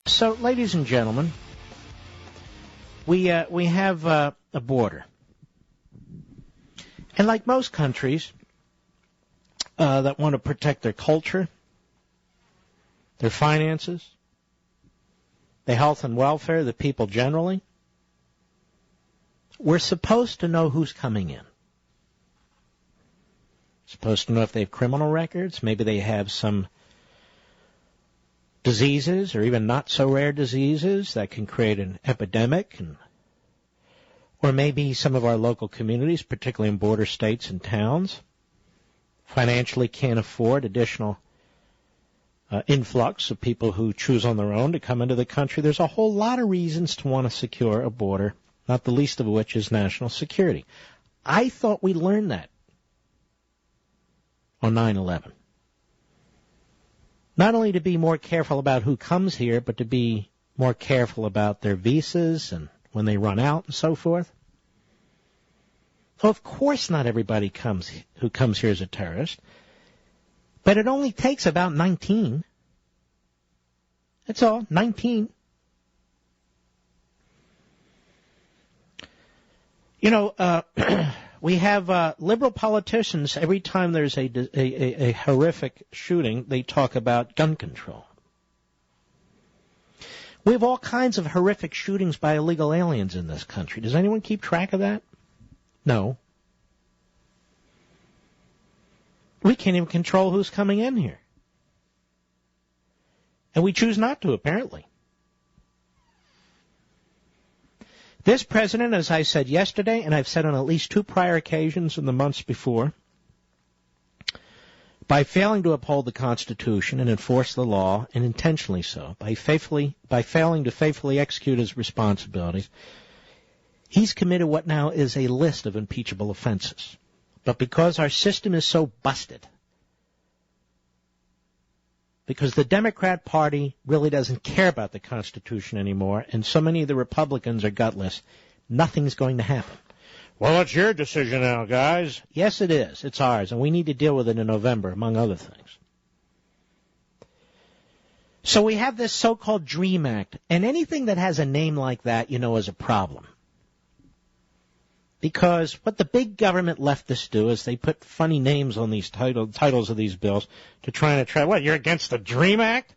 So, ladies and gentlemen, we have a border. And like most countries that want to protect their culture, their finances, their health and welfare, the people generally, we're supposed to know who's coming in. Supposed to know if they have criminal records, maybe they have some diseases or even not so rare diseases that can create an epidemic, or maybe some of our local communities, particularly in border states and towns, financially can't afford additional influx of people who choose on their own to come into the country. There's a whole lot of reasons to want to secure a border, not the least of which is national security. I thought we learned that on 9/11. Not only to be more careful about who comes here, but to be more careful about their visas and when they run out and so forth. So of course not everybody who comes here is a terrorist, but it only takes about 19. That's all, 19. You know, we have liberal politicians, every time there's a horrific shooting, they talk about gun control. We have all kinds of horrific shootings by illegal aliens in this country. Does anyone keep track of that? No. We can't even control who's coming in here. And we choose not to, apparently. This president, as I said yesterday, and I've said on at least 2 prior occasions in the months before, by failing to uphold the Constitution and enforce the law, and intentionally so, by failing to faithfully execute his responsibilities, he's committed what now is a list of impeachable offenses. But because our system is so busted, because the Democrat Party really doesn't care about the Constitution anymore, and so many of the Republicans are gutless, nothing's going to happen. Well, it's your decision now, guys. Yes, it is. It's ours, and we need to deal with it in November, among other things. So we have this so-called DREAM Act, and anything that has a name like that, you know, is a problem. Because what the big government leftists do is they put funny names on these titles of these bills to try and attract. What, you're against the DREAM Act?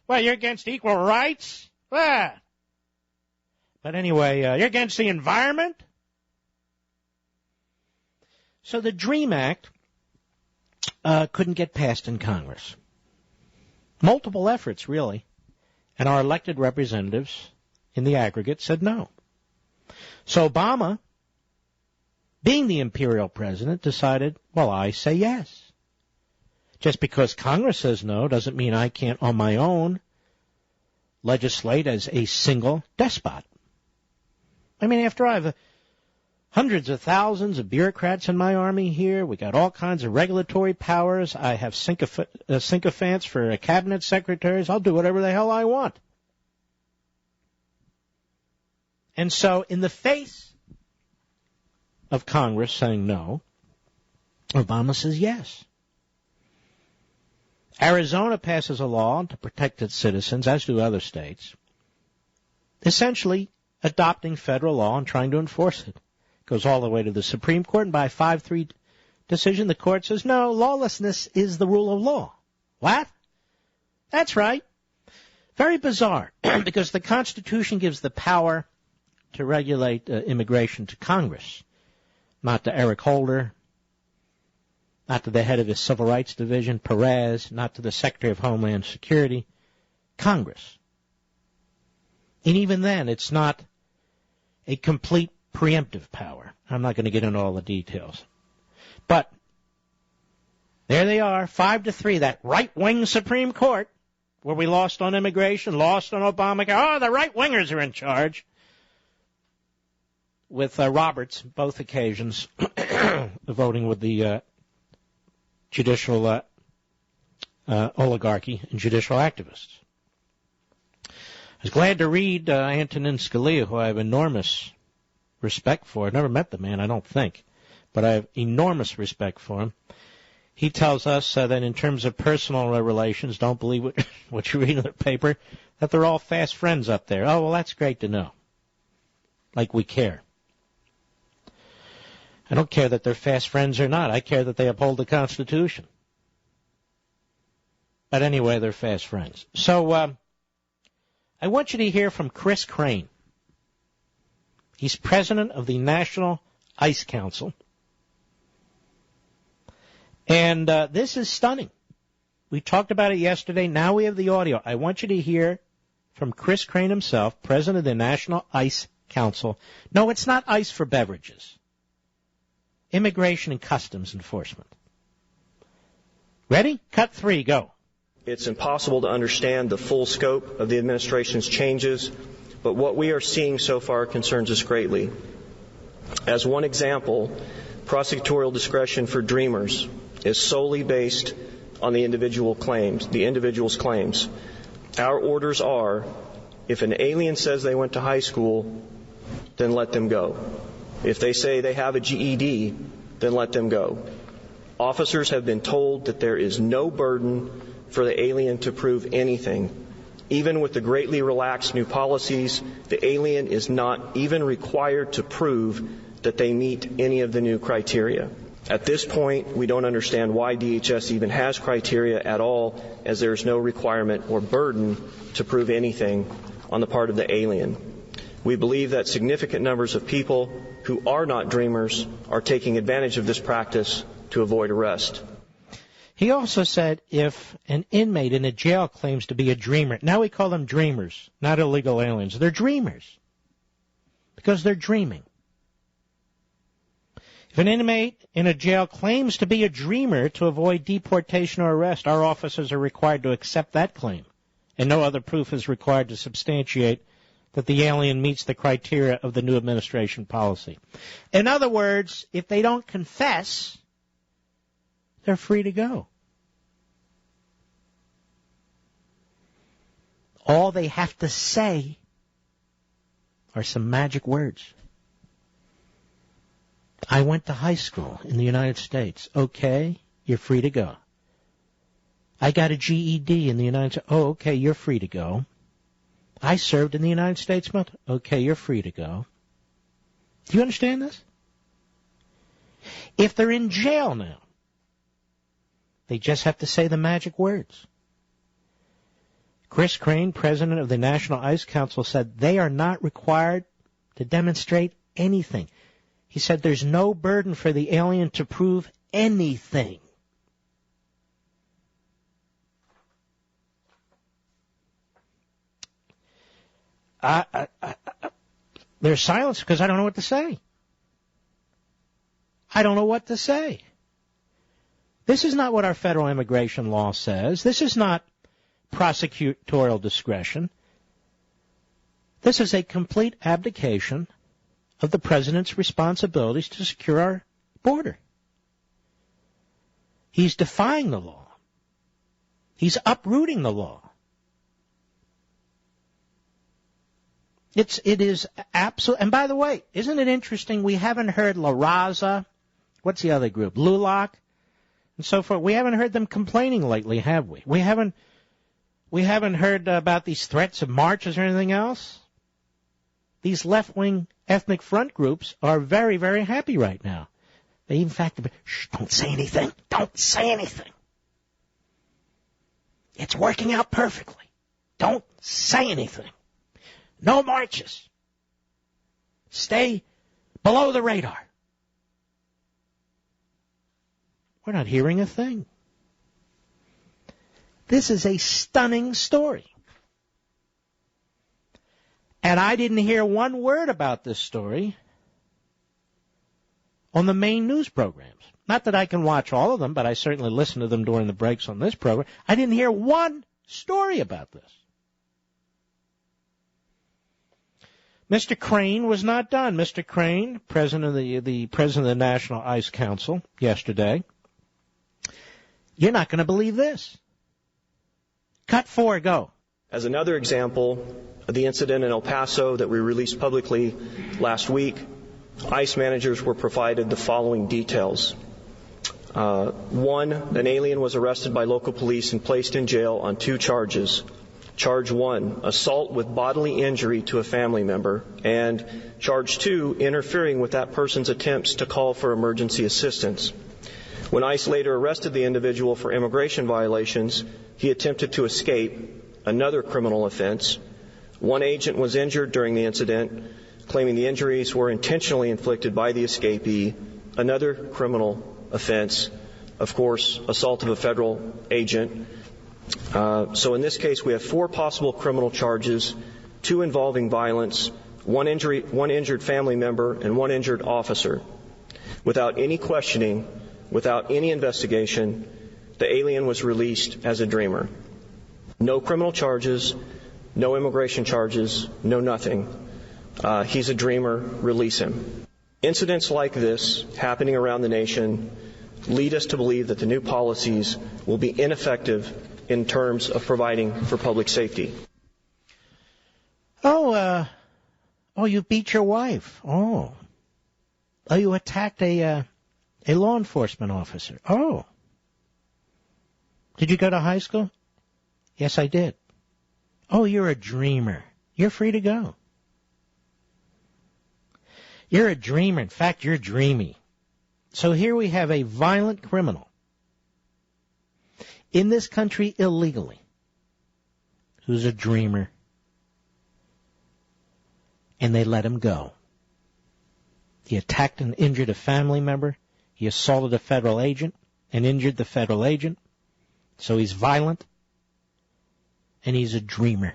What, you're against equal rights? What? But anyway, you're against the environment? So the DREAM Act couldn't get passed in Congress. Multiple efforts, really. And our elected representatives in the aggregate said no. So Obama, being the imperial president, decided, well, I say yes. Just because Congress says no doesn't mean I can't on my own legislate as a single despot. I mean, after I have hundreds of thousands of bureaucrats in my army here, we got all kinds of regulatory powers, I have sycophants for cabinet secretaries, I'll do whatever the hell I want. And so, in the face of Congress saying no, Obama says yes. Arizona passes a law to protect its citizens, as do other states, essentially adopting federal law and trying to enforce it. Goes all the way to the Supreme Court, and by a 5-3 decision, the court says, no, lawlessness is the rule of law. What? That's right. Very bizarre, because the Constitution gives the power to regulate immigration to Congress, not to Eric Holder, not to the head of his Civil Rights Division, Perez, not to the Secretary of Homeland Security, Congress. And even then, it's not a complete preemptive power. I'm not going to get into all the details. But there they are, 5-3, that right-wing Supreme Court, where we lost on immigration, lost on Obamacare. Oh, the right-wingers are in charge. With Roberts, both occasions, voting with the judicial oligarchy and judicial activists. I was glad to read Antonin Scalia, who I have enormous respect for. I've never met the man, I don't think, but I have enormous respect for him. He tells us that in terms of personal relations, don't believe what you read in the paper, that they're all fast friends up there. Oh, well, that's great to know. Like we care. I don't care that they're fast friends or not. I care that they uphold the Constitution. But anyway, they're fast friends. So I want you to hear from Chris Crane. He's president of the National Ice Council. And this is stunning. We talked about it yesterday. Now we have the audio. I want you to hear from Chris Crane himself, president of the National Ice Council. No, it's not ice for beverages. Immigration and Customs Enforcement. Ready? Cut 3, go. It's impossible to understand the full scope of the administration's changes, but what we are seeing so far concerns us greatly. As one example, prosecutorial discretion for Dreamers is solely based on the individual's claims. Our orders are, if an alien says they went to high school, then let them go. If they say they have a GED, then let them go. Officers have been told that there is no burden for the alien to prove anything. Even with the greatly relaxed new policies, the alien is not even required to prove that they meet any of the new criteria. At this point, we don't understand why DHS even has criteria at all, as there is no requirement or burden to prove anything on the part of the alien. We believe that significant numbers of people who are not Dreamers are taking advantage of this practice to avoid arrest. He also said if an inmate in a jail claims to be a dreamer, now we call them dreamers, not illegal aliens. They're dreamers because they're dreaming. If an inmate in a jail claims to be a dreamer to avoid deportation or arrest, our officers are required to accept that claim, and no other proof is required to substantiate that the alien meets the criteria of the new administration policy. In other words, if they don't confess, they're free to go. All they have to say are some magic words. I went to high school in the United States. Okay, you're free to go. I got a GED in the United States. Oh, okay, you're free to go. I served in the United States military. Okay, you're free to go. Do you understand this? If they're in jail now, they just have to say the magic words. Chris Crane, president of the National Ice Council, said they are not required to demonstrate anything. He said there's no burden for the alien to prove anything. There's silence because I don't know what to say. I don't know what to say. This is not what our federal immigration law says. This is not prosecutorial discretion. This is a complete abdication of the president's responsibilities to secure our border. He's defying the law. He's uprooting the law. It is absolute. And by the way, isn't it interesting? We haven't heard La Raza. What's the other group? LULAC and so forth. We haven't heard them complaining lately, have we? We haven't heard about these threats of marches or anything else. These left-wing ethnic front groups are very, very happy right now. They, in fact, shh, don't say anything. Don't say anything. It's working out perfectly. Don't say anything. No marches. Stay below the radar. We're not hearing a thing. This is a stunning story. And I didn't hear one word about this story on the main news programs. Not that I can watch all of them, but I certainly listen to them during the breaks on this program. I didn't hear one story about this. Mr. Crane was not done. Mr. Crane, president of the president of the National Ice Council yesterday. You're not going to believe this. Cut 4, go. As another example of the incident in El Paso that we released publicly last week, ICE managers were provided the following details. One, an alien was arrested by local police and placed in jail on 2 charges. Charge 1, assault with bodily injury to a family member, and Charge 2, interfering with that person's attempts to call for emergency assistance. When ICE later arrested the individual for immigration violations, he attempted to escape, another criminal offense. One agent was injured during the incident, claiming the injuries were intentionally inflicted by the escapee, another criminal offense, of course, assault of a federal agent. So in this case, we have 4 possible criminal charges, 2 involving violence, one injured family member, and 1 injured officer. Without any questioning, without any investigation, the alien was released as a dreamer. No criminal charges, no immigration charges, no nothing. He's a dreamer, release him. Incidents like this happening around the nation lead us to believe that the new policies will be ineffective in terms of providing for public safety. Oh, you beat your wife. Oh, you attacked a law enforcement officer. Oh. Did you go to high school? Yes, I did. Oh, you're a dreamer. You're free to go. You're a dreamer. In fact, you're dreamy. So here we have a violent criminal in this country illegally who's a dreamer, and they let him go. He attacked and injured a family member. He assaulted a federal agent and injured the federal agent. So he's violent, and he's a dreamer.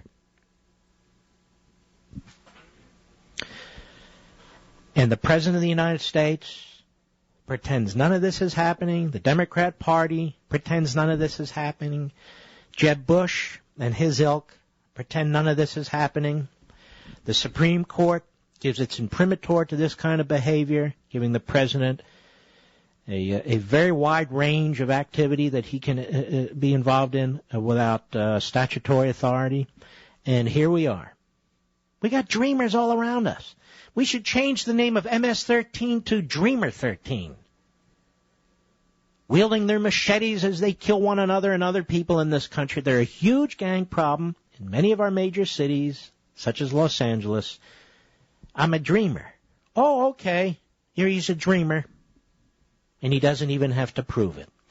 And the President of the United States pretends none of this is happening. The Democrat Party pretends none of this is happening. Jeb Bush and his ilk pretend none of this is happening. The Supreme Court gives its imprimatur to this kind of behavior, giving the President a very wide range of activity that he can be involved in without statutory authority. And here we are. We got dreamers all around us. We should change the name of MS-13 to Dreamer 13. Wielding their machetes as they kill one another and other people in this country. They're a huge gang problem in many of our major cities, such as Los Angeles. I'm a dreamer. Oh, okay. Here he's a dreamer. And he doesn't even have to prove it.